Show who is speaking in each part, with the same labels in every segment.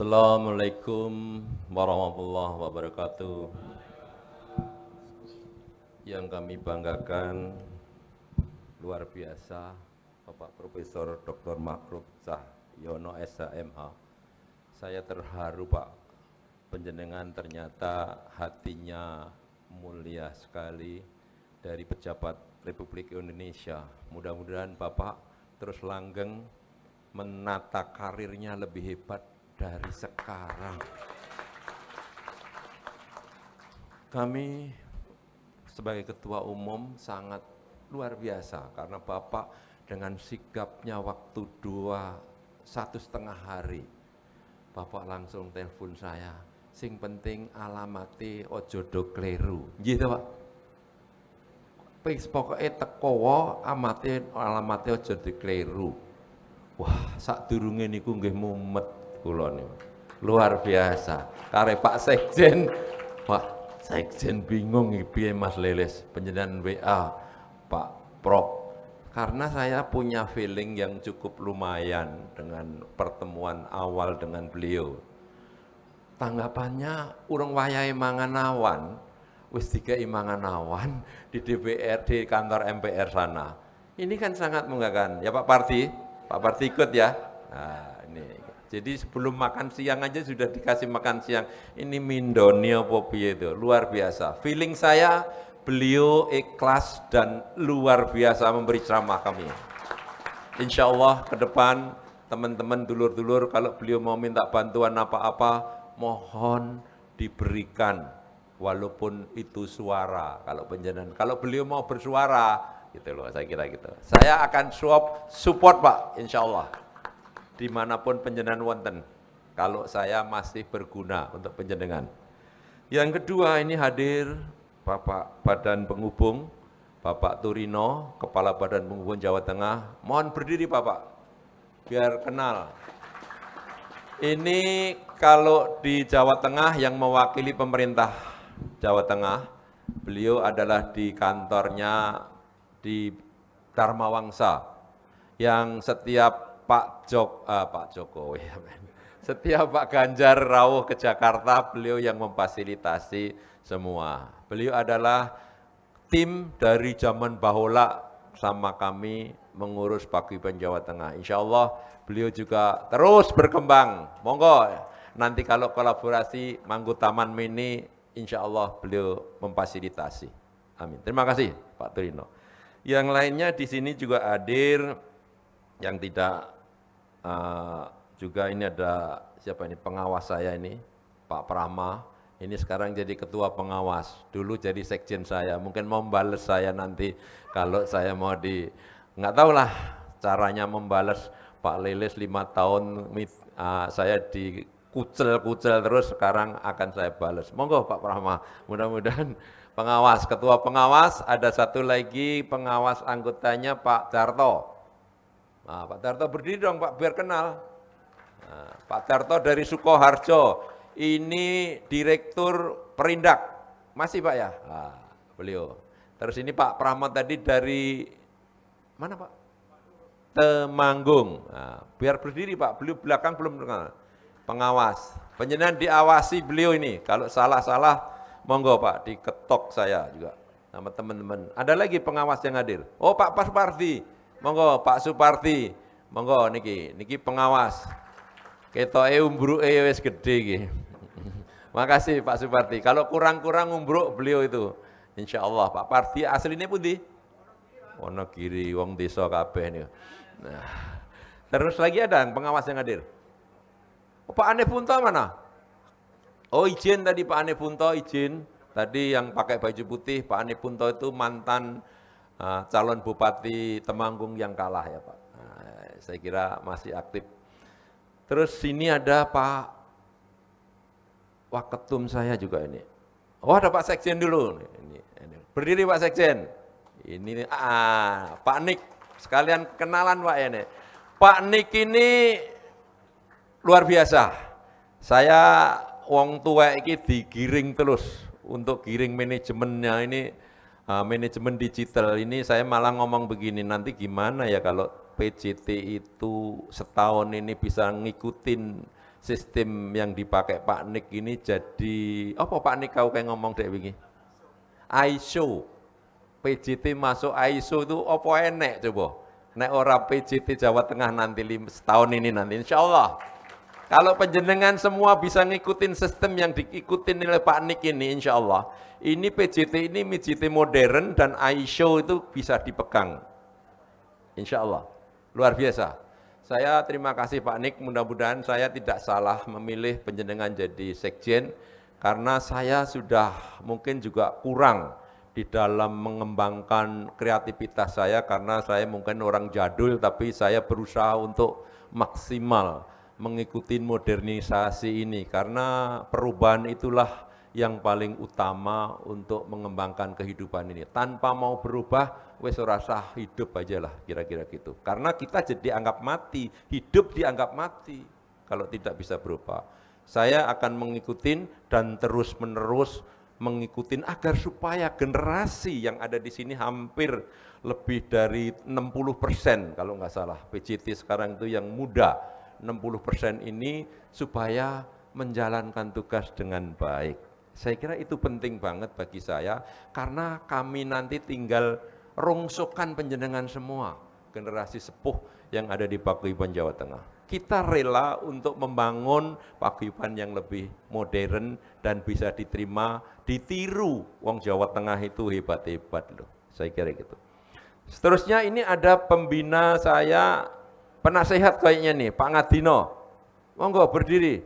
Speaker 1: Assalamualaikum warahmatullahi wabarakatuh. Yang kami banggakan luar biasa Bapak Profesor Dr. Makruf Cahyono SHMH. Saya terharu Pak, penjenengan ternyata hatinya mulia sekali dari pejabat Republik Indonesia. Mudah-mudahan Bapak terus langgeng menata karirnya lebih hebat dari sekarang. Kami sebagai ketua umum sangat luar biasa karena Bapak dengan sigapnya waktu 1,5 hari Bapak langsung telepon saya, sing penting alamate ojo do kleru. Gitu Pak. Pokoknya teko alamate ojo do kleru. Wah, sadurunge niku nggih mumet kula niku. Luar biasa. Kare Pak Sekjen, Pak Sekjen bingung iki piye Mas Leles, panjenengan WA Pak Prof. Karena saya punya feeling yang cukup lumayan dengan pertemuan awal dengan beliau. Tanggapannya urung wayahe mangan awan, wis dikei mangan awan di DPR, di kantor MPR sana. Ini kan sangat membanggakan. Ya Pak Parti? Pak Parti ikut ya. Nah, ini. Jadi sebelum makan siang aja sudah dikasih makan siang. Ini mindoni apa piye itu, luar biasa. Feeling saya beliau ikhlas dan luar biasa memberi ceramah kami. Insya Allah ke depan teman-teman dulur-dulur kalau beliau mau minta bantuan apa-apa mohon diberikan walaupun itu suara kalau penjenengan. Kalau beliau mau bersuara gitu loh, saya kira gitu. Saya akan support Pak, insya Allah. Dimanapun penjenengan wonten, kalau saya masih berguna untuk penjenengan. Yang kedua ini hadir Bapak Badan Penghubung, Bapak Turino, Kepala Badan Penghubung Jawa Tengah. Mohon berdiri Bapak, biar kenal. Ini kalau di Jawa Tengah yang mewakili pemerintah Jawa Tengah, beliau adalah di kantornya di Dharma Wangsa, yang setiap Pak Jokowi, setiap Pak Ganjar rawuh ke Jakarta, beliau yang memfasilitasi semua. Beliau adalah tim dari zaman Bahola sama kami mengurus Paguyuban Jawa Tengah. Insya Allah beliau juga terus berkembang. Monggo nanti kalau kolaborasi Manggu Taman Mini, insya Allah beliau memfasilitasi. Amin. Terima kasih Pak Turino. Yang lainnya di sini juga hadir yang tidak juga ini ada siapa ini pengawas saya ini Pak Prama. Ini sekarang jadi ketua pengawas. Dulu jadi sekjen saya. Mungkin mau membalas saya nanti kalau saya mau nggak tahulah caranya membalas Pak Leles 5 tahun saya dikucel-kucel terus, sekarang akan saya balas. Monggo Pak Prama, mudah-mudahan pengawas, ketua pengawas, ada satu lagi pengawas anggotanya Pak Darto. Nah, Pak Darto berdiri dong Pak, biar kenal. Nah, Pak Darto dari Sukoharjo, ini Direktur Perindak, masih Pak ya? Nah, beliau. Terus ini Pak Prama tadi dari mana Pak? Temanggung. Nah, biar berdiri Pak, beliau belakang belum kenal. Pengawas, penjenengan diawasi beliau ini, kalau salah-salah monggo Pak, diketok saya juga sama teman-teman. Ada lagi pengawas yang hadir. Oh Pak Suparti, monggo Pak Suparti, monggo niki pengawas. Ketoke umbruke wis gede iki. Makasih Pak Suparti. Kalau kurang-kurang umbruk beliau itu. Insya Allah Pak Parti aslinya pundi? Wonogiri, wong desa kabeh niku. Nah, terus lagi ada pengawas yang hadir. Oh, Pak Ane Punto mana? Oh izin tadi Pak Ane Punto, izin. Tadi yang pakai baju putih, Pak Ane Punto itu mantan calon Bupati Temanggung yang kalah ya Pak. Nah, saya kira masih aktif. Terus sini ada Pak Waketum saya juga ini. Oh ada Pak Sekjen dulu. Ini. Berdiri Pak Sekjen. Ini Pak Nik, sekalian kenalan Pak ini. Pak Nik ini luar biasa. Saya wong tua iki digiring terus untuk giring manajemennya ini, manajemen digital ini. Saya malah ngomong begini, nanti gimana ya kalau PJT itu setahun ini bisa ngikutin sistem yang dipakai Pak Nik ini jadi, apa Pak Nik kau kayak ngomong dek begini? ISO, PJT masuk ISO itu apa enek coba? Nek ora PJT Jawa Tengah nanti setahun ini nanti, insya Allah. Kalau penjenengan semua bisa ngikutin sistem yang diikutin oleh Pak Nik ini, insya Allah. Ini PJT ini PJT modern dan ISO itu bisa dipegang. Insya Allah, luar biasa. Saya terima kasih Pak Nik, mudah-mudahan saya tidak salah memilih penjenengan jadi sekjen, karena saya sudah mungkin juga kurang di dalam mengembangkan kreativitas saya, karena saya mungkin orang jadul, tapi saya berusaha untuk maksimal mengikuti modernisasi ini, karena perubahan itulah yang paling utama untuk mengembangkan kehidupan ini. Tanpa mau berubah, wes ora sah hidup aja lah, kira-kira gitu. Karena kita jadi anggap mati, hidup dianggap mati kalau tidak bisa berubah. Saya akan mengikuti dan terus-menerus mengikuti agar supaya generasi yang ada di sini hampir lebih dari 60% kalau nggak salah. PJT sekarang itu yang muda, 60% ini supaya menjalankan tugas dengan baik. Saya kira itu penting banget bagi saya, karena kami nanti tinggal rongsokan penjenengan semua, generasi sepuh yang ada di Paguyuban Jawa Tengah. Kita rela untuk membangun paguyuban yang lebih modern dan bisa diterima, ditiru. Wong Jawa Tengah itu hebat-hebat loh, saya kira gitu. Seterusnya ini ada pembina saya, penasehat kayaknya nih, Pak Ngadino. Monggo berdiri.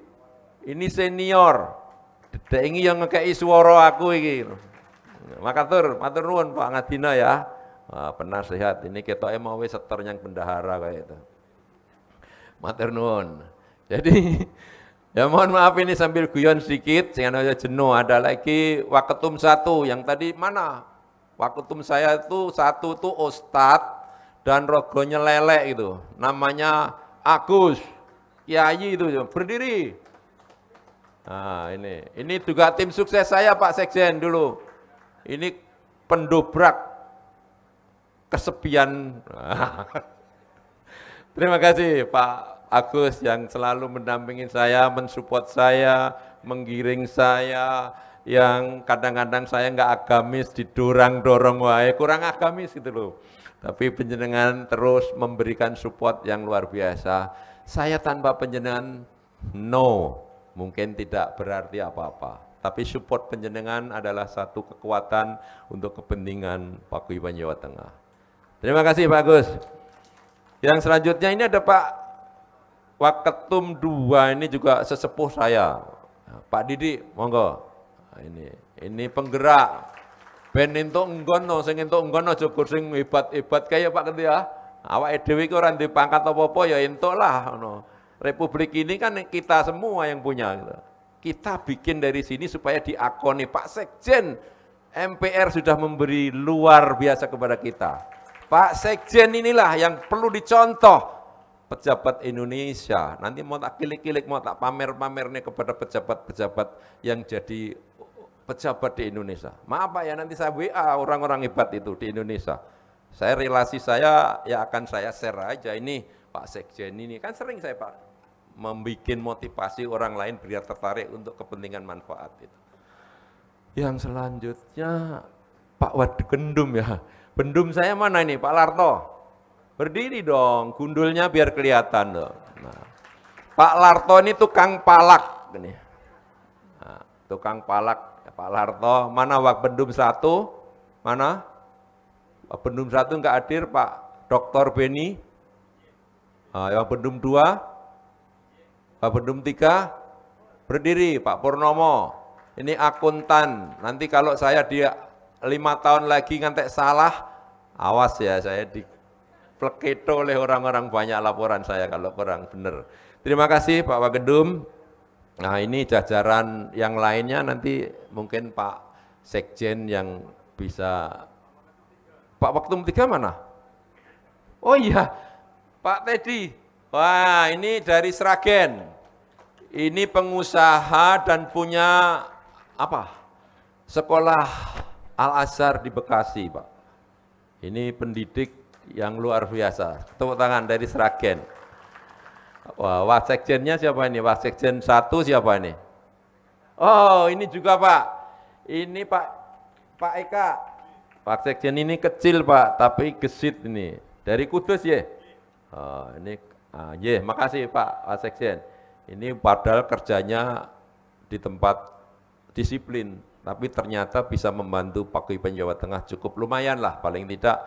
Speaker 1: Ini senior. Dek ini yang ngekei suara aku iki. Matur nuwun Pak Ngadina ya. Penasehat ini ketoke mau wis setor yang bendahara kayak itu. Matur nuwun. Jadi ya mohon maaf ini sambil guyon sedikit, jangan aja jenuh. Ada lagi waketum 1 yang tadi mana? Waketum saya itu 1 tuh Ustadz dan rogonya lelek itu. Namanya Agus Kiai itu, berdiri. Nah ini juga tim sukses saya Pak Sekjen dulu. Ini pendobrak kesepian. Terima kasih Pak Agus yang selalu mendampingi saya, mensupport saya, menggiring saya, yang kadang-kadang saya nggak agamis, didorong-dorong wae, kurang agamis gitu loh. Tapi penjenengan terus memberikan support yang luar biasa. Saya tanpa penjenengan, no. Mungkin tidak berarti apa-apa, tapi support penjenengan adalah satu kekuatan untuk kepentingan Paguyuban Jawa Tengah. Terima kasih Pak Agus. Yang selanjutnya ini ada Pak Waketum 2, ini juga sesepuh saya, Pak Didi, monggo. Nah, ini penggerak. Ben entuk nggono, sing entuk nggono aja sing hebat-hebat kaya Pak Ketua. Awake dhewe iki ora ndek pangkat apa-apa ya entuk lah ngono. Republik ini kan kita semua yang punya. Gitu. Kita bikin dari sini supaya diakoni. Pak Sekjen MPR sudah memberi luar biasa kepada kita. Pak Sekjen inilah yang perlu dicontoh pejabat Indonesia. Nanti mau tak kilik-kilik, mau tak pamer-pamer nih kepada pejabat-pejabat yang jadi pejabat di Indonesia. Maaf Pak ya, nanti saya WA orang-orang hebat itu di Indonesia. Relasi saya ya akan saya share aja ini Pak Sekjen ini. Kan sering saya Pak membuat motivasi orang lain biar tertarik untuk kepentingan manfaat itu. Yang selanjutnya Pak Wadgendum ya. Bendum saya mana ini Pak Larto? Berdiri dong, gundulnya biar kelihatan dong. Nah, Pak Larto ini tukang palak. Nah, tukang palak Pak Larto. Mana Wakbendum 1? Mana? Wakbendum 1 enggak hadir Pak Dr. Beni. Wakbendum 2? Wakbendum 3 berdiri Pak Purnomo, ini akuntan, nanti kalau saya dia 5 tahun lagi ngantek salah, awas ya saya dipleketo oleh orang-orang, banyak laporan saya kalau kurang benar. Terima kasih Pak Wakbendum. Nah ini jajaran yang lainnya nanti mungkin Pak Sekjen yang bisa. Pak Waktum 3 mana? Oh iya Pak Teddy. Wah, ini dari Sragen. Ini pengusaha dan punya apa? Sekolah Al-Azhar di Bekasi, Pak. Ini pendidik yang luar biasa. Tepuk tangan dari Sragen. Wah, wasekjennya siapa ini? Wasekjen 1 siapa ini? Oh, ini juga Pak. Ini Pak Eka. Wasekjen ini kecil Pak, tapi gesit ini. Dari Kudus ya? Oh, ini, makasih Pak Wasekjen. Ini padahal kerjanya di tempat disiplin, tapi ternyata bisa membantu Paguyuban Jawa Tengah cukup lumayan lah, paling tidak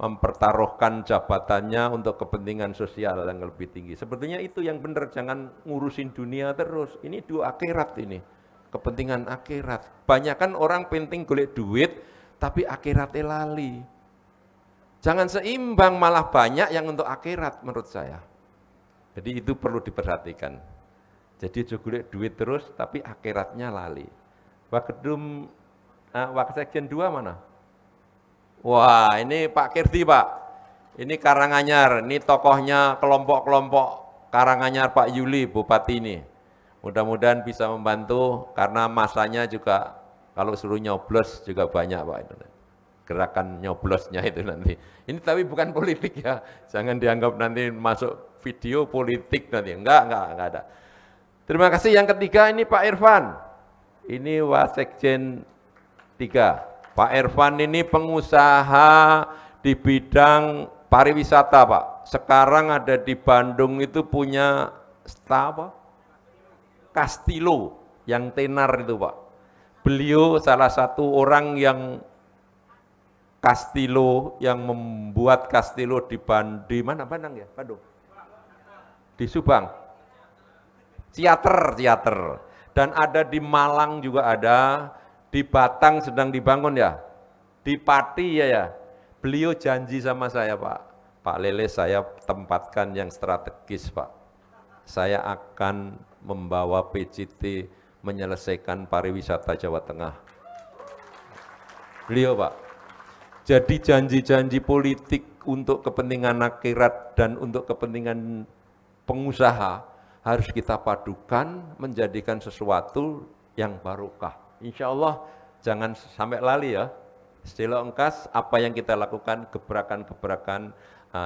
Speaker 1: mempertaruhkan jabatannya untuk kepentingan sosial yang lebih tinggi. Sebetulnya itu yang benar, jangan ngurusin dunia terus. Ini dua akhirat ini, kepentingan akhirat. Banyak kan orang penting golek duit, tapi akhiratnya lali. Jangan seimbang, malah banyak yang untuk akhirat menurut saya. Jadi itu perlu diperhatikan. Jadi golek duit terus, tapi akhiratnya lali. Wasekjen 2 mana? Wah, ini Pak Kirti Pak. Ini Karanganyar, ini tokohnya kelompok-kelompok Karanganyar Pak Yuli, Bupati ini. Mudah-mudahan bisa membantu, karena masanya juga kalau suruh nyoblos juga banyak Pak. Gerakan nyoblosnya itu nanti. Ini tapi bukan politik ya, jangan dianggap nanti masuk video politik nanti. Enggak ada. Terima kasih. Yang ketiga ini Pak Irfan. Ini Wasekjen 3. Pak Irfan ini pengusaha di bidang pariwisata Pak. Sekarang ada di Bandung itu punya Kastilo yang tenar itu Pak. Beliau salah satu orang yang Kastilo, yang membuat Kastilo di mana Bandung ya? Bandung. Di Subang. Teater. Dan ada di Malang juga ada. Di Batang sedang dibangun ya, di Pati ya. Beliau janji sama saya Pak Lele, saya tempatkan yang strategis Pak. Saya akan membawa PCT menyelesaikan pariwisata Jawa Tengah. Beliau Pak. Jadi janji-janji politik untuk kepentingan akhirat dan untuk kepentingan pengusaha harus kita padukan menjadikan sesuatu yang barokah. Insya Allah jangan sampai lali ya. Stilo engkas apa yang kita lakukan, gebrakan-gebrakan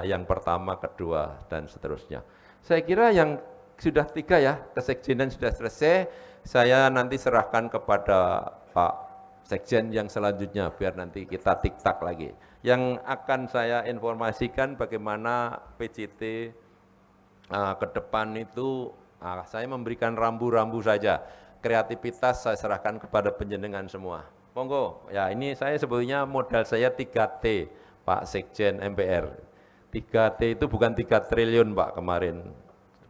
Speaker 1: yang pertama, kedua, dan seterusnya. Saya kira yang sudah 3 ya, kesekjenan sudah selesai. Saya nanti serahkan kepada Pak Sekjen yang selanjutnya, biar nanti kita tik-tak lagi. Yang akan saya informasikan bagaimana PCT ke depan itu, saya memberikan rambu-rambu saja. Kreativitas saya serahkan kepada penjenengan semua. Monggo, ya ini saya sebetulnya modal saya 3T, Pak Sekjen MPR. 3T itu bukan 3 triliun Pak kemarin.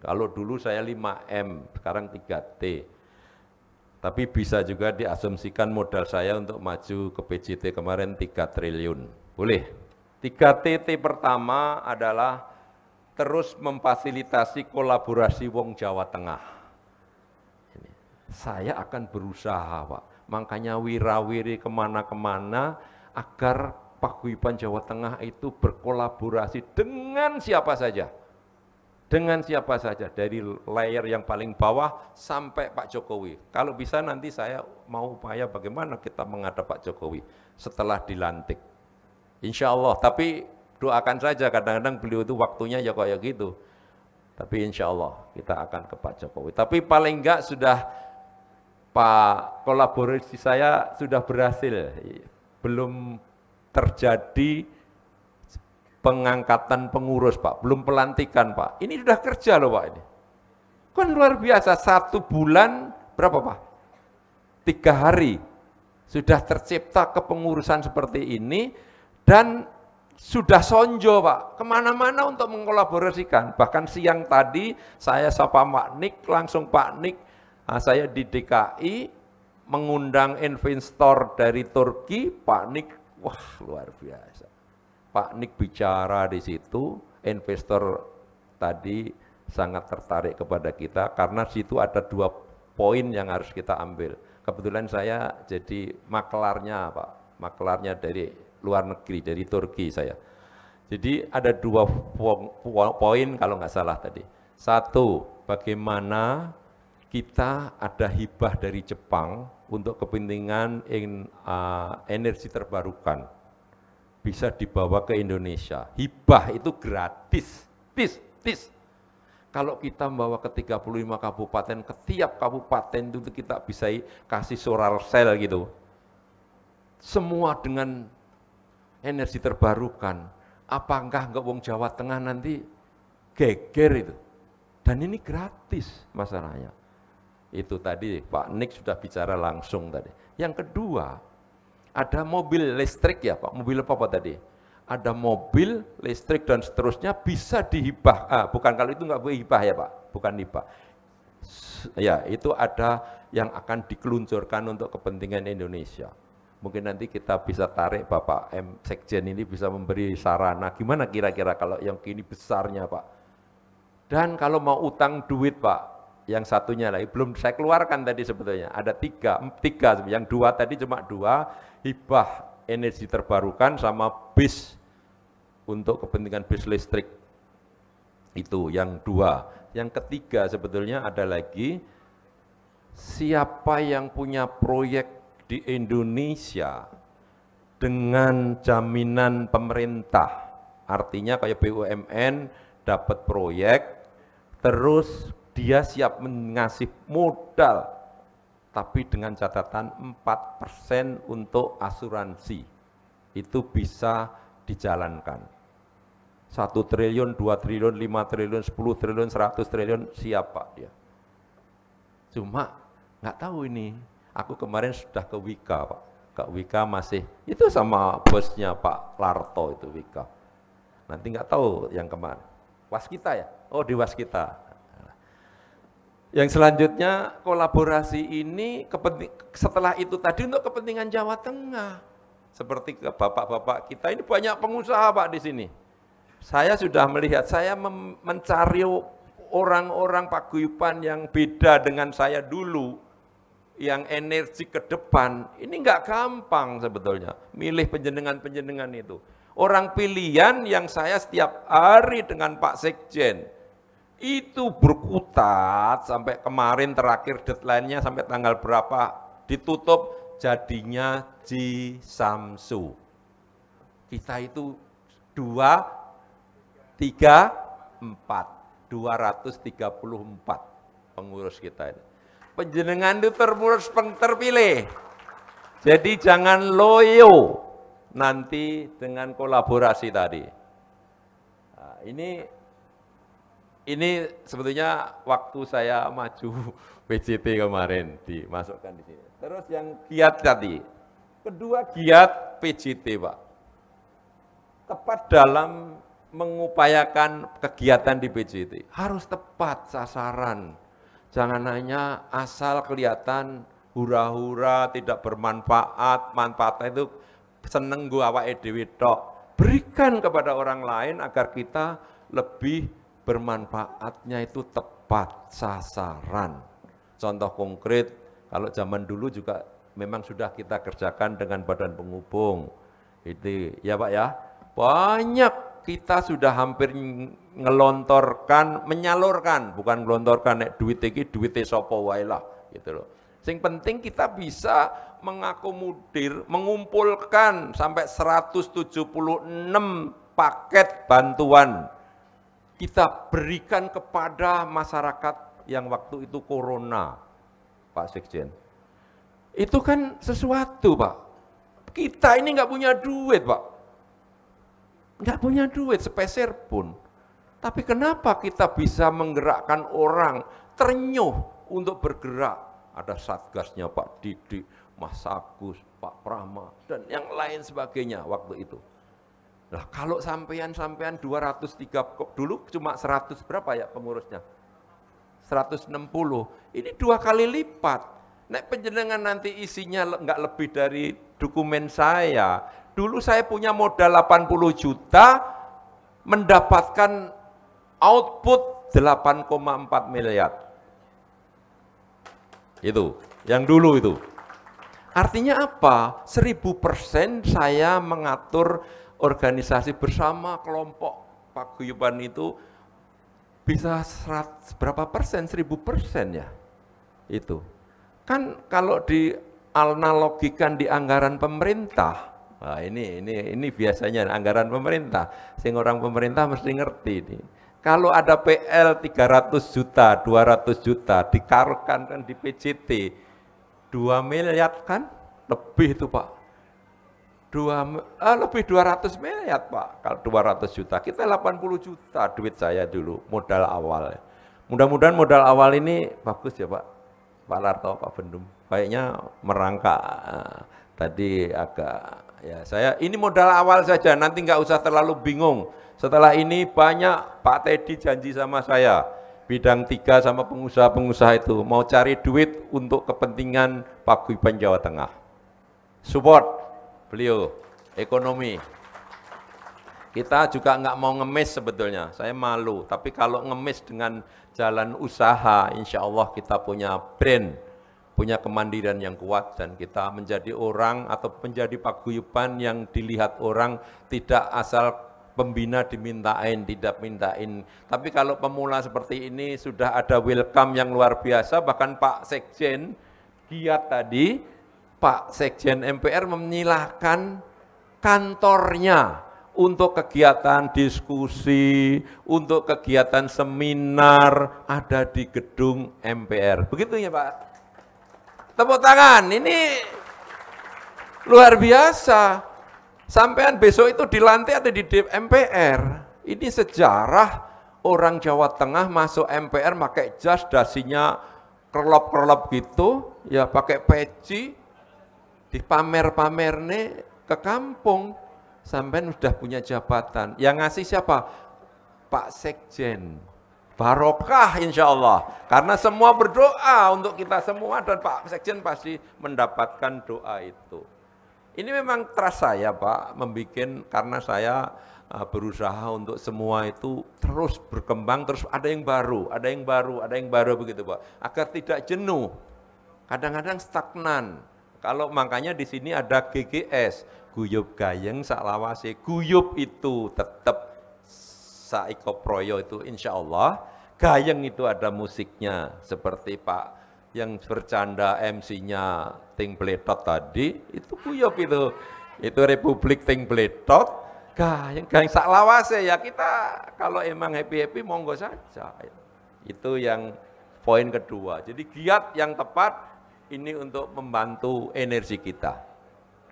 Speaker 1: Kalau dulu saya 5M, sekarang 3T. Tapi bisa juga diasumsikan modal saya untuk maju ke PJT kemarin 3 triliun. Boleh. 3T pertama adalah terus memfasilitasi kolaborasi wong Jawa Tengah. Saya akan berusaha Pak, makanya wirawiri kemana-kemana agar Paguyuban Jawa Tengah itu berkolaborasi dengan siapa saja. Dengan siapa saja, dari layer yang paling bawah sampai Pak Jokowi. Kalau bisa nanti saya mau upaya bagaimana kita menghadap Pak Jokowi setelah dilantik. Insya Allah, tapi doakan saja, kadang-kadang beliau itu waktunya ya kayak gitu. Tapi insya Allah kita akan ke Pak Jokowi. Tapi paling enggak sudah Pak, kolaborasi saya sudah berhasil, belum terjadi pengangkatan pengurus Pak, belum pelantikan Pak. Ini sudah kerja loh Pak ini. Kan luar biasa, 1 bulan berapa Pak? 3 hari sudah tercipta kepengurusan seperti ini dan sudah sonjo Pak, kemana-mana untuk mengkolaborasikan. Bahkan siang tadi saya sapa Pak Nik, langsung Pak Nik, saya di DKI mengundang investor dari Turki, Pak Nik, wah luar biasa. Pak Nik bicara di situ, investor tadi sangat tertarik kepada kita karena situ ada 2 poin yang harus kita ambil. Kebetulan saya jadi maklarnya Pak, maklarnya dari luar negeri, dari Turki saya. Jadi ada 2 poin kalau nggak salah tadi. 1, bagaimana kita ada hibah dari Jepang untuk kepentingan energi terbarukan bisa dibawa ke Indonesia. Hibah itu gratis, tis. Kalau kita membawa ke 35 kabupaten, ke tiap kabupaten itu kita bisa kasih solar cell gitu. Semua dengan energi terbarukan. Apakah enggak wong Jawa Tengah nanti geger itu? Dan ini gratis masalahnya. Itu tadi Pak Nick sudah bicara langsung tadi. Yang kedua, ada mobil listrik ya Pak, mobil apa tadi? Ada mobil listrik dan seterusnya bisa dihibah. Bukan, kalau itu nggak boleh hibah ya Pak, bukan hibah. Ya, itu ada yang akan dikeluncurkan untuk kepentingan Indonesia. Mungkin nanti kita bisa tarik Bapak M. Sekjen ini bisa memberi sarana, gimana kira-kira kalau yang kini besarnya Pak. Dan kalau mau utang duit Pak, yang satunya lagi, belum saya keluarkan tadi sebetulnya, ada tiga, yang dua tadi cuma dua, hibah energi terbarukan sama bis untuk kepentingan bis listrik. Itu yang dua. Yang ketiga sebetulnya ada lagi, siapa yang punya proyek di Indonesia dengan jaminan pemerintah, artinya kayak BUMN dapat proyek, terus dia siap mengasih modal, tapi dengan catatan 4% untuk asuransi, itu bisa dijalankan. 1 triliun, 2 triliun, 5 triliun, 10 triliun, 100 triliun, siap Pak dia. Cuma nggak tahu ini, aku kemarin sudah ke Wika Pak, Kak Wika masih, itu sama bosnya Pak Larto itu Wika. Nanti nggak tahu yang kemarin, Waskita ya? Oh di Waskita. Yang selanjutnya kolaborasi ini setelah itu tadi untuk kepentingan Jawa Tengah. Seperti ke bapak-bapak kita ini banyak pengusaha Pak di sini. Saya sudah melihat, saya mencari orang-orang paguyuban yang beda dengan saya dulu, yang energi ke depan. Ini nggak gampang sebetulnya, milih penjenengan-penjenengan itu. Orang pilihan yang saya setiap hari dengan Pak Sekjen, itu berkutat sampai kemarin terakhir deadline-nya sampai tanggal berapa ditutup, jadinya Ji Samsu. Kita itu 234 pengurus kita ini. Penjenengan itu terpilih. Jadi jangan loyo nanti dengan kolaborasi tadi. Nah, ini sebetulnya waktu saya maju PJT kemarin dimasukkan di sini. Terus yang giat tadi, kedua giat PJT Pak, tepat dalam mengupayakan kegiatan di PJT, harus tepat sasaran. Jangan hanya asal kelihatan hura-hura, tidak bermanfaat, manfaatnya itu seneng gua awake dhewe tok. Berikan kepada orang lain agar kita lebih bermanfaatnya itu tepat sasaran. Contoh konkret, kalau zaman dulu juga memang sudah kita kerjakan dengan badan penghubung. Itu ya Pak ya, banyak kita sudah hampir menyalurkan, bukan ngelontorkan duit iki duwite sapa wae lah gitu loh. Sing penting kita bisa mengakomodir, mengumpulkan sampai 176 paket bantuan kita berikan kepada masyarakat yang waktu itu corona, Pak Sekjen. Itu kan sesuatu, Pak. Kita ini nggak punya duit, Pak. Nggak punya duit sepeser pun. Tapi kenapa kita bisa menggerakkan orang ternyuh untuk bergerak? Ada satgasnya Pak Didik, Mas Agus, Pak Prama, dan yang lain sebagainya waktu itu. Nah, kalau sampean 203, dulu cuma 100 berapa ya pengurusnya? 160, ini 2 kali lipat. Nek penjenengan nanti isinya nggak lebih dari dokumen saya. Dulu saya punya modal 80 juta, mendapatkan output 8,4 miliar. Itu, yang dulu itu. Artinya apa? 1000% saya mengatur organisasi bersama kelompok paguyuban itu bisa berapa persen, 1000% ya, itu. Kan kalau dianalogikan di anggaran pemerintah, nah ini biasanya anggaran pemerintah, sehingga orang pemerintah mesti ngerti ini. Kalau ada PL 300 juta, 200 juta, dikarukan kan di PJT, 2 miliar kan? Lebih itu Pak. Lebih 200 miliar Pak, kalau 200 juta. Kita 80 juta duit saya dulu, modal awal. Mudah-mudahan modal awal ini bagus ya Pak. Pak Larto, Pak Bendum. Kayaknya merangkak. Tadi agak, ya saya, ini modal awal saja, nanti nggak usah terlalu bingung. Setelah ini banyak Pak Teddy janji sama saya, bidang 3 sama pengusaha-pengusaha itu, mau cari duit untuk kepentingan Paguyuban Jawa Tengah. Support beliau, ekonomi. Kita juga nggak mau ngemis sebetulnya, saya malu, tapi kalau ngemis dengan jalan usaha, insya Allah kita punya brand, punya kemandirian yang kuat, dan kita menjadi orang atau menjadi paguyuban yang dilihat orang, tidak asal pembina dimintain, tidak mintain. Tapi kalau pemula seperti ini sudah ada welcome yang luar biasa, bahkan Pak Sekjen Giat tadi, Pak Sekjen MPR menyilahkan kantornya untuk kegiatan diskusi, untuk kegiatan seminar, ada di gedung MPR. Begitu ya Pak? Tepuk tangan, ini luar biasa. Sampean besok itu dilantik ada di MPR. Ini sejarah orang Jawa Tengah masuk MPR pakai jas, dasinya kerlop-kerlop gitu, ya pakai peci, dipamer-pamer nih ke kampung. Sampean sudah punya jabatan. Yang ngasih siapa? Pak Sekjen. Barokah insya Allah, karena semua berdoa untuk kita semua, dan Pak Sekjen pasti mendapatkan doa itu. Ini memang trust saya Pak, karena saya berusaha untuk semua itu terus berkembang, terus ada yang baru, ada yang baru, ada yang baru begitu Pak, agar tidak jenuh, kadang-kadang stagnan. Kalau makanya di sini ada GGS, guyub gayeng saklawase, guyub itu tetap Saiko Proyo itu insya Allah, gayeng itu ada musiknya, seperti Pak yang bercanda MC-nya Ting Bletot tadi, itu guyub itu Republik Ting Bletot, gayeng saklawase ya, kita kalau emang happy-happy monggo saja. Itu yang poin kedua, jadi giat yang tepat ini untuk membantu energi kita.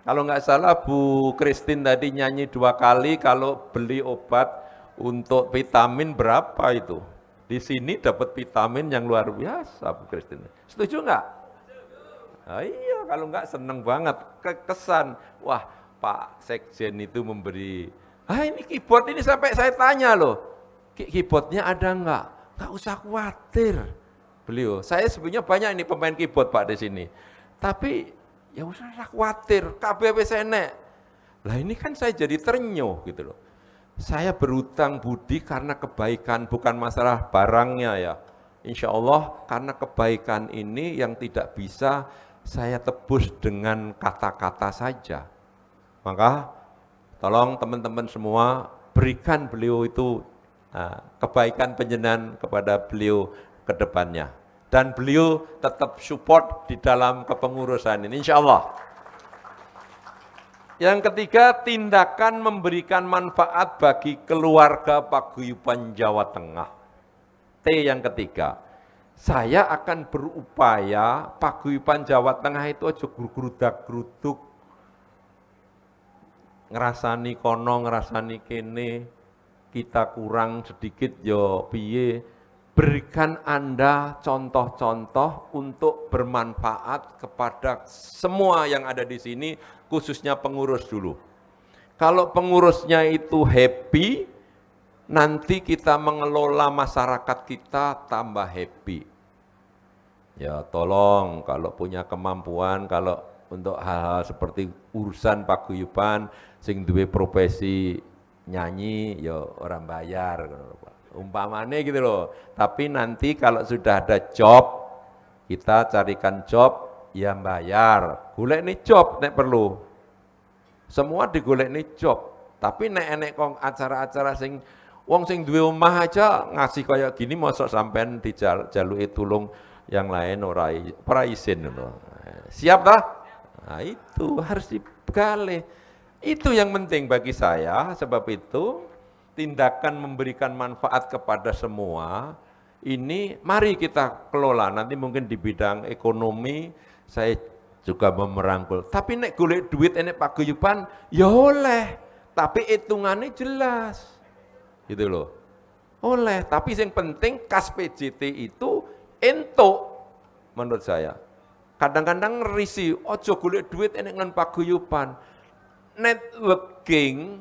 Speaker 1: Kalau nggak salah Bu Christine tadi nyanyi 2 kali, kalau beli obat untuk vitamin berapa itu? Di sini dapat vitamin yang luar biasa, Bu Christine. Setuju nggak? Nah, iya, kalau nggak seneng banget. Kesan, wah Pak Sekjen itu memberi, ini keyboard ini sampai saya tanya loh, keyboardnya ada nggak? Nggak usah khawatir. Beliau, saya sebenarnya banyak ini pemain keyboard Pak di sini. Tapi ya usah khawatir, KBW senek. Lah ini kan saya jadi terenyuh gitu loh. Saya berutang budi karena kebaikan, bukan masalah barangnya ya. Insya Allah karena kebaikan ini yang tidak bisa saya tebus dengan kata-kata saja. Maka tolong teman-teman semua berikan beliau itu kebaikan penjenengan kepada beliau ke depannya. Dan beliau tetap support di dalam kepengurusan ini, insya Allah. Yang ketiga, tindakan memberikan manfaat bagi keluarga Paguyuban Jawa Tengah. T yang ketiga, saya akan berupaya Paguyuban Jawa Tengah itu aja gerudak-geruduk, ngerasani kono, ngerasani kene, kita kurang sedikit yo piye. Berikan Anda contoh-contoh untuk bermanfaat kepada semua yang ada di sini, khususnya pengurus dulu. Kalau pengurusnya itu happy, nanti kita mengelola masyarakat kita tambah happy. Ya tolong kalau punya kemampuan, kalau untuk hal-hal seperti urusan paguyuban, sing duwe profesi nyanyi, ya orang bayar. Umpamanya gitu loh, tapi nanti kalau sudah ada job, kita carikan job, ya bayar, golek nih job, nek perlu, semua digolek nih job, tapi nek kong acara-acara sing, wong sing duwe omah aja ngasih kayak gini, mosok sampean dijaluki tulung yang lain ora izin loh. Siap dah? Nah itu harus digali, itu yang penting bagi saya, sebab itu tindakan memberikan manfaat kepada semua, ini mari kita kelola. Nanti mungkin di bidang ekonomi saya juga merangkul. Tapi nek golek duit enek paguyuban ya oleh, tapi hitungannya jelas. Gitu loh. Oleh, tapi yang penting kas PJT itu entuk menurut saya. Kadang-kadang risi, ojo golek duit enek ngan paguyuban. Networking,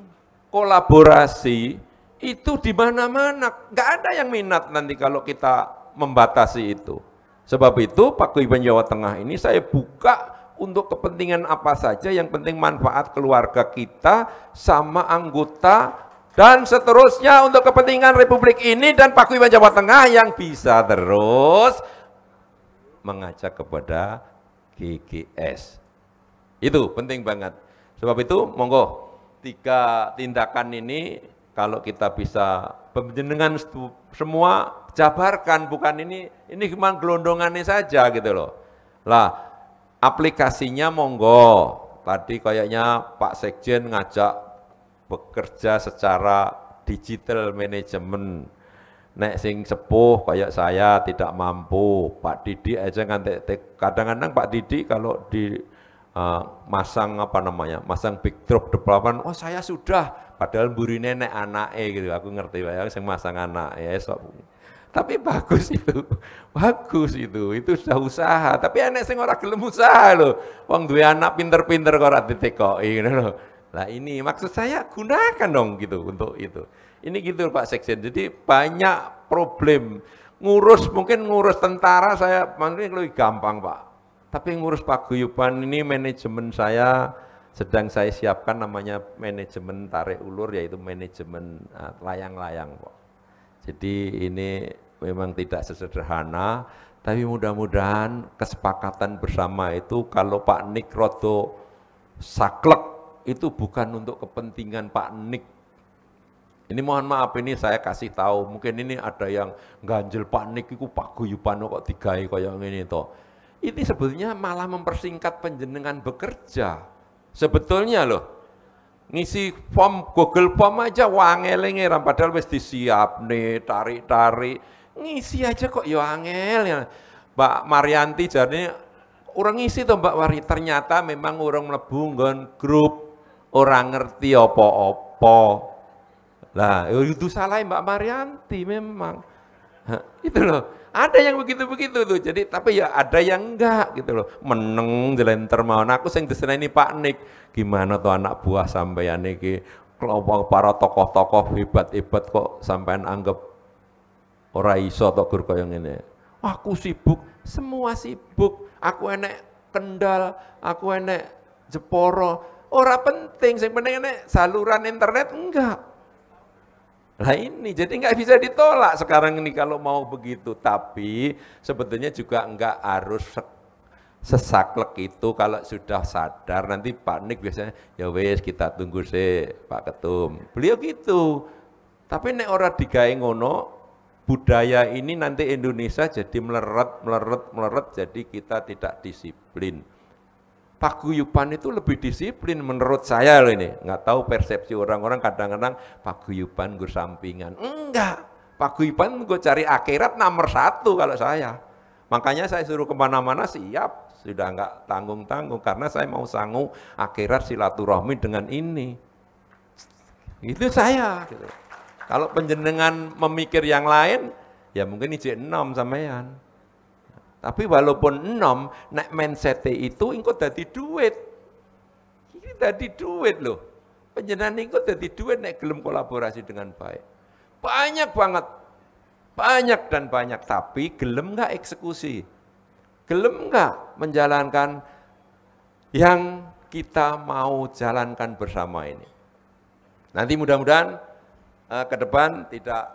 Speaker 1: kolaborasi itu di mana-mana, nggak ada yang minat nanti kalau kita membatasi itu. Sebab itu Paguyuban Jawa Tengah ini saya buka untuk kepentingan apa saja, yang penting manfaat keluarga kita sama anggota dan seterusnya untuk kepentingan Republik ini dan Paguyuban Jawa Tengah yang bisa terus mengajak kepada GGS. Itu penting banget. Sebab itu monggo 3 tindakan ini kalau kita bisa dengan semua jabarkan, bukan ini cuma gelondongannya saja gitu loh. Lah aplikasinya monggo, tadi kayaknya Pak Sekjen ngajak bekerja secara digital manajemen. Nek sing sepuh kayak saya tidak mampu, Pak Didi aja ngantek, kadang-kadang Pak Didi kalau di masang masang backdrop depan, oh saya sudah, padahal mburi nenek anake gitu, aku ngerti Pak ya, sing masang anak ya esok. Tapi bagus itu sudah usaha. Tapi anak sing ora gelem usaha loh, wong duwe anak pinter-pinter kok ora ditekoki gitu loh. Lah ini maksud saya gunakan dong gitu untuk itu. Ini gitu Pak Sekjen. Jadi banyak problem mungkin ngurus tentara saya mungkin lebih gampang Pak. Tapi ngurus paguyuban ini manajemen saya sedang saya siapkan, namanya manajemen tarik ulur, yaitu manajemen layang-layang Pak. Jadi ini memang tidak sesederhana, tapi mudah-mudahan kesepakatan bersama itu kalau Pak Nik rodo saklek itu bukan untuk kepentingan Pak Nik. Ini mohon maaf, ini saya kasih tahu, mungkin ini ada yang ganjel Pak Nik itu paguyuban kok digawe kaya ngene to. Ini sebetulnya malah mempersingkat panjenengan bekerja. Sebetulnya loh, ngisi form Google Form aja wangel ngeram, padahal wis disiap nih, tarik-tarik. Ngisi aja kok ya angel ya. Mbak Marianti jadi orang ngisi tuh Mbak Wari, ternyata memang orang mlebu nggon grup, orang ngerti apa-apa. Lah, itu salah Mbak Marianti memang. Itu loh. Ada yang begitu-begitu tuh. Jadi tapi ya ada yang enggak gitu loh. Meneng jelenter mawon. Aku sing diseneni Pak Nik. Gimana tuh anak buah sampeyan iki, kelompok para tokoh-tokoh hebat-hebat kok sampean anggap ora iso tok gur kaya ngene. Aku sibuk, semua sibuk. Aku enek Kendal, aku enek Jeporo. Ora penting, sing penting enek saluran internet enggak. Nah ini jadi nggak bisa ditolak sekarang ini kalau mau begitu, tapi sebetulnya juga nggak harus sesaklek itu. Kalau sudah sadar nanti Pak Nik biasanya ya wes kita tunggu sih Pak Ketum, beliau gitu. Tapi nek ora digawe ngono, budaya ini nanti Indonesia jadi meleret jadi kita tidak disiplin. Paguyuban itu lebih disiplin menurut saya loh ini. Nggak tahu persepsi orang-orang, kadang-kadang paguyuban gue sampingan. Enggak, paguyuban gue cari akhirat nomor 1 kalau saya. Makanya saya suruh kemana-mana siap, sudah nggak tanggung-tanggung karena saya mau sanggup akhirat silaturahmi dengan ini. Itu saya. Gitu. Kalau penjenengan memikir yang lain, ya mungkin ijek 6 sampean. Tapi walaupun 6, nek mindset itu engko dadi duit. Ini dadi duit loh. Penjenengan engko dadi duit nek gelem kolaborasi dengan baik. Banyak banget. Banyak dan banyak, tapi gelem enggak eksekusi. Gelem enggak menjalankan yang kita mau jalankan bersama ini. Nanti mudah-mudahan ke depan tidak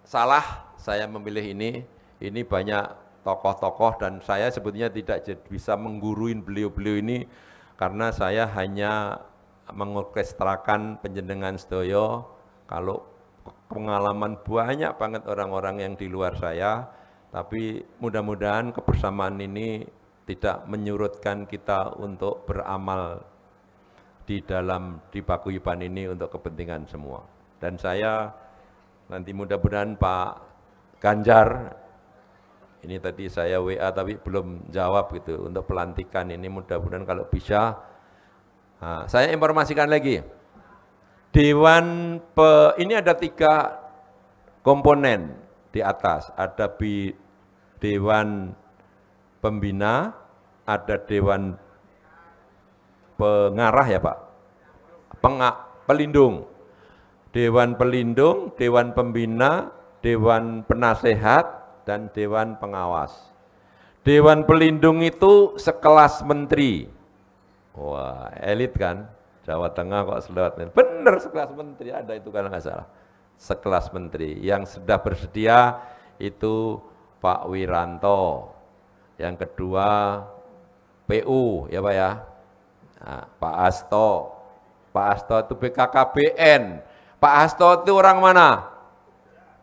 Speaker 1: salah saya memilih ini. Ini banyak tokoh-tokoh dan saya sebetulnya tidak bisa mengguruin beliau-beliau ini karena saya hanya mengorkestrakan penjenengan sedoyo. Kalau pengalaman banyak banget orang-orang yang di luar saya, tapi mudah-mudahan kebersamaan ini tidak menyurutkan kita untuk beramal di paguyuban ini untuk kepentingan semua. Dan saya Nanti mudah-mudahan Pak Ganjar, ini tadi saya WA tapi belum jawab gitu, untuk pelantikan ini mudah-mudahan kalau bisa. Nah, saya informasikan lagi, ini ada 3 komponen di atas, ada Dewan Pembina, ada Dewan Pengarah ya Pak, Pelindung, Dewan Pelindung, Dewan Pembina, Dewan Penasehat, dan Dewan Pengawas. Dewan Pelindung itu sekelas menteri. Wah, elit kan? Jawa Tengah kok selewat. Bener, sekelas menteri, ada itu kalau nggak salah. Sekelas menteri. Yang sudah bersedia itu Pak Wiranto. Yang kedua PU, ya Pak ya. Nah, Pak Hasto. Pak Hasto itu BKKBN. Pak Hasto itu orang mana?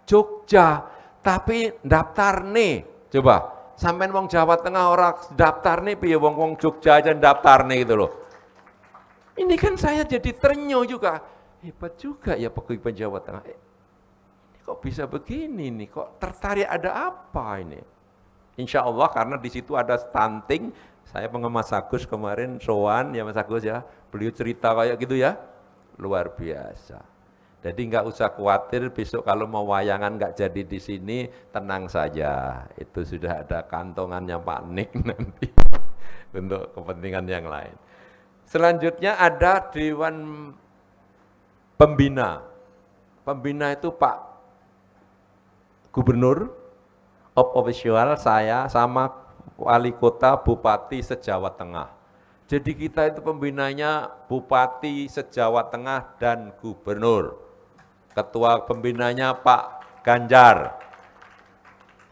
Speaker 1: Jogja. Tapi daftar nih. Coba. Sampai wong Jawa Tengah orang daftar nih, piye wong Jogja aja daftar nih gitu loh. Ini kan saya jadi terenyuh juga. Hebat juga ya pegawai Jawa Tengah. Ini kok bisa begini nih? Kok tertarik, ada apa ini? Insya Allah karena di situ ada stunting. Saya pengemas Agus kemarin sowan ya Mas Agus ya. Beliau cerita kayak gitu ya. Luar biasa. Jadi nggak usah khawatir besok kalau mau wayangan nggak jadi di sini, tenang saja. Itu sudah ada kantongannya Pak Nik nanti untuk kepentingan yang lain. Selanjutnya ada Dewan Pembina. Pembina itu Pak Gubernur, official saya sama wali kota, bupati se-Jawa Tengah. Jadi kita itu pembinanya bupati se-Jawa Tengah dan gubernur. Ketua pembinanya Pak Ganjar.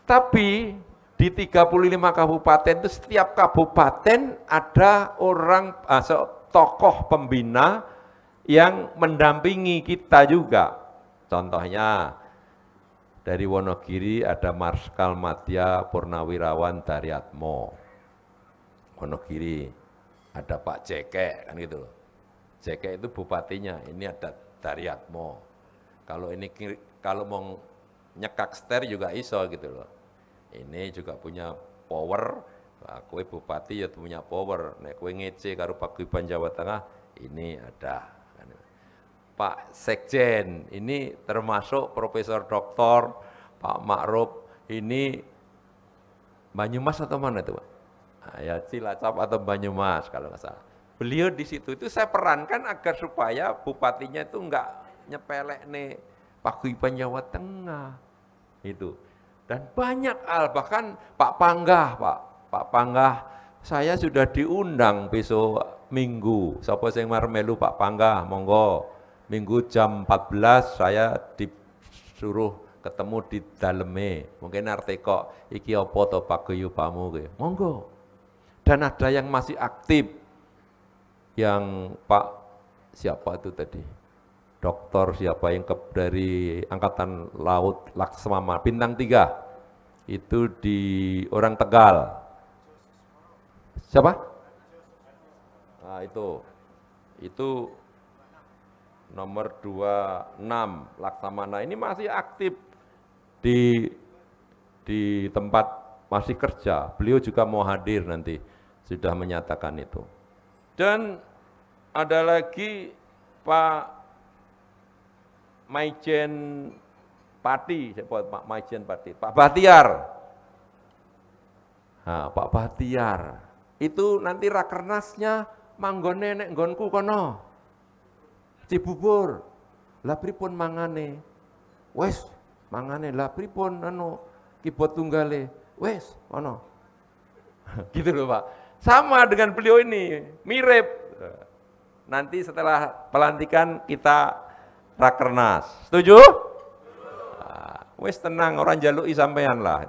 Speaker 1: Tapi di 35 kabupaten itu setiap kabupaten ada orang tokoh pembina yang mendampingi kita juga. Contohnya dari Wonogiri ada Marskal Madya Purnawirawan Daryatmo. Wonogiri ada Pak Jekek kan gitu loh. Jekek itu bupatinya, ini ada Daryatmo. Kalau mau nyekak ster juga iso gitu loh. Ini juga punya power, kowe bupati ya punya power. Nek kowe ngece karo Paguyuban Jawa Tengah, ini ada. Pak Sekjen, ini termasuk Profesor Doktor Pak Ma'ruf, ini Banyumas atau mana itu Pak? Nah, ya Cilacap atau Banyumas kalau nggak salah. Beliau di situ itu saya perankan agar supaya bupatinya itu enggak nyepelek nih Paguyuban Jawa Tengah itu. Dan banyak hal, bahkan Pak Panggah saya sudah diundang besok Minggu. Sapa sing marmelu Pak Panggah, monggo. Minggu jam 14 saya disuruh ketemu di daleme. Mungkin arti kok iki apa to paguyubanmu kowe. Monggo. Dan ada yang masih aktif. Yang Pak siapa itu tadi? Doktor siapa yang dari Angkatan Laut Laksamana Bintang 3 itu di orang Tegal. Siapa? Nah itu nomor 26 Laksamana ini masih aktif di tempat masih kerja. Beliau juga mau hadir nanti, sudah menyatakan itu. Dan ada lagi Pak Maijen Pati, Pak Maijen Pati, Pak Bahtiar. Nah, Pak Bahtiar, itu nanti rakernasnya manggone nek nggonku kono. Cibubur. Lah pripun mangane? Wes, mangane lah pripun anu kibot tunggale. Wes, kono. Gitu loh, Pak. Sama dengan beliau ini, mirip. Nanti setelah pelantikan kita rakernas. Setuju? Nah, wes tenang, orang jalui sampean lah.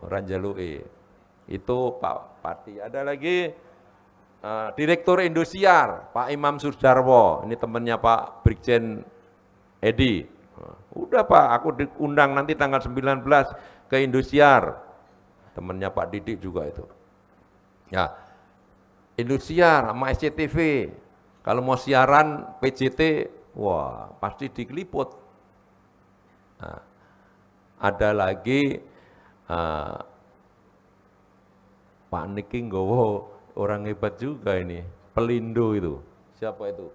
Speaker 1: Orang jalui. Itu Pak Pati. Ada lagi Direktur Indosiar, Pak Imam Sudarwo. Ini temannya Pak Brigjen Edi. Udah Pak, aku diundang nanti tanggal 19 ke Indosiar. Temannya Pak Didik juga itu. Ya, Indosiar sama SCTV. Kalau mau siaran PJT, wah pasti dikeliput. Nah, ada lagi Pak Niki nggowo orang hebat juga ini, Pelindo itu. Siapa itu?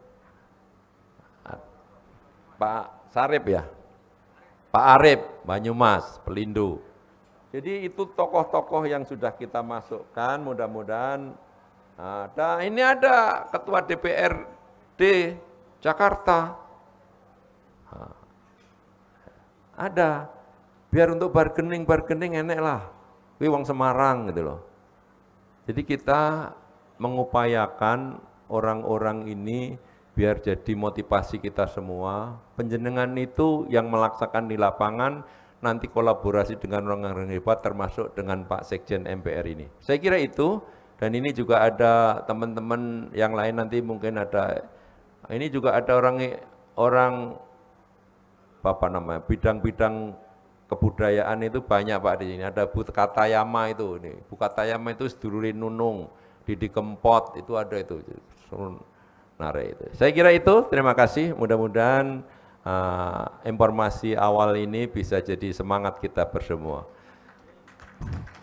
Speaker 1: Pak Sarip ya? Pak Arif, Banyumas, Pelindo. Jadi itu tokoh-tokoh yang sudah kita masukkan, mudah-mudahan ada. Ini ada Ketua DPRD Jakarta. Ada. Biar untuk bargaining enek lah. Kuwi wong Semarang gitu loh. Jadi kita mengupayakan orang-orang ini biar jadi motivasi kita semua. Penjenengan itu yang melaksakan di lapangan, nanti kolaborasi dengan orang-orang hebat termasuk dengan Pak Sekjen MPR ini. Saya kira itu, dan ini juga ada teman-teman yang lain nanti mungkin ada, ini juga ada orang apa namanya, bidang-bidang kebudayaan itu banyak Pak di sini. Ada Bu Katayama itu, ini Bu Katayama itu sedulure Nunung, Didi Kempot itu ada itu. Itu. Saya kira itu, terima kasih. Mudah-mudahan informasi awal ini bisa jadi semangat kita bersemua.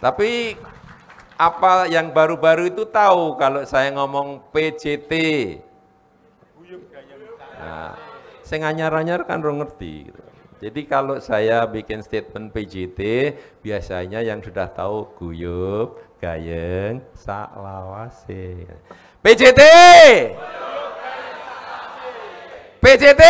Speaker 1: Tapi apa yang baru-baru itu tahu kalau saya ngomong PJT. Nah, saya nganyar-anyar kan orang ngerti. Gitu. Jadi kalau saya bikin statement PJT, biasanya yang sudah tahu guyub, gayeng, saklawase. PJT! PJT!